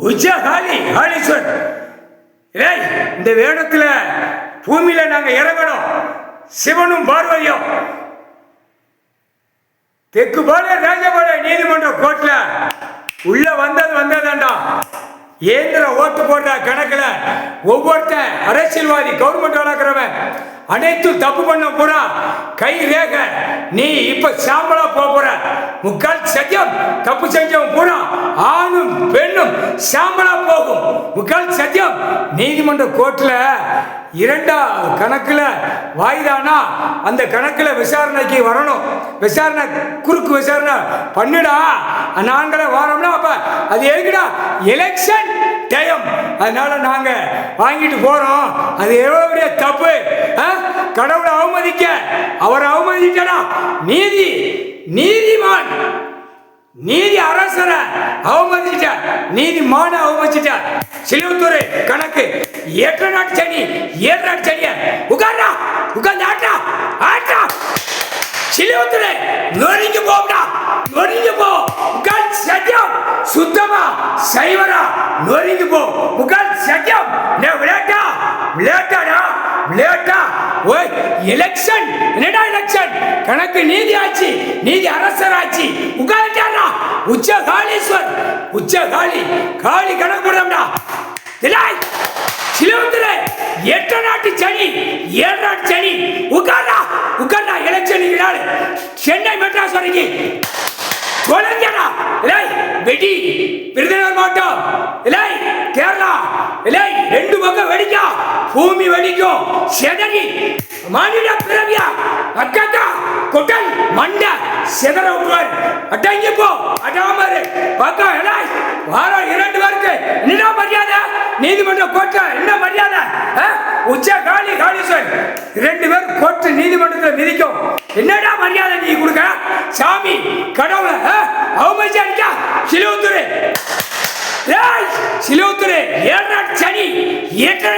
உச்சகாளி காளீஸ்வர். இந்த வேடத்துல பூமியில நாங்க இறங்கணும். சிவனும் பார்வதியும் தெற்கு பாளைய ராஜபாளைய நீதிமன்ற கோர்ட்ல உள்ள வந்ததாண்டா. ஏந்திர ஓட்டு போடுற கணக்குல ஒவ்வொருத்தன் அரசியல்வாதி கவர்மெண்ட் வளர்க்கிறவன் அனைத்து தப்பு பண்ண பூரா கை ரேக நீ இப்ப சாம்பலா போற. முக்கால் சத்தியம் தப்பு செஞ்சவன் பூரா ஆணும் பெண்ணும் சாம்பலா போகும். முக்கால் சத்தியம் நீதிமன்ற கோர்ட்ல இரண்டாவது கணக்குல வாய்தானா அந்த கணக்குல விசாரணைக்கு வரணும். விசாரணை குறுக்கு விசாரணை பண்ணுடா நாங்கள வரோம்னா அப்ப அது எதுக்குடா எலெக்ஷன் டைம். அதனால நாங்க வாங்கிட்டு போறோம். அது எவ்வளவு பெரிய தப்பு. கடவுளை அவமதிக்க அவரை அவமதிக்கடா. நீதிமான் நீதி அரசரை அவமதிச்ச நீதிமான அவமதிச்ச. சிலுவத்தூர் கணக்கு 8 நாட்டு சனி 7 நாட்டு சனிய உட்கார்றா உட்கார்ந்து ஆட்டா ஆட்டா. சிலுவத்தூர் நொறுங்கி போடா நொறுங்கி போ. முக்கால் சத்தியம் சுத்தமா சைவரா நொறுங்கி போ. முக்கால் சத்தியம் விளையாட்டா விளையாட்டாடா விளையாட்டா. ஓய் எலெக்ஷன் என்னடா எலெக்ஷன் கணக்கு நீதி ஆட்சி நீதி அரசர் ஆட்சி உட்கார்ந்துட்டாரா. உச்ச காளீஸ்வர் உச்ச காளி காளி கணக்கு போடுறா. சிலுவத்துல 8 நாட்டு சனி 7 நாட்டு சனி உட்கார்றா உட்கார்றா. எலெக்ஷன் சென்னை மெட்ராஸ் வரைக்கும் கொலைஞரா வெடி. விருதுநகர் மாவட்டம் கேரளா 2 பக்கம் வெடிக்கும். பூமி வெடிக்கும். செதறி மாநில பிறவியா அக்கா கொட்டல் மண்ட செதற விடுவார். அட்டங்கி போ அடாமரு பக்கம் வாரம் 2 பேருக்கு என்ன மரியாதை. நீதிமன்ற கோர்ட்ல என்ன மரியாதை. உச்ச காளி காளீஸ்வர் 2 பேர் கோர்ட் நீதிமன்றத்தில் மிதிக்கும். என்னடா மரியாதை நீ கொடுக்க. சாமி கடவுளை அவமதிச்சா. சிலுவத்தூர் 7 நாட்டு சனி 8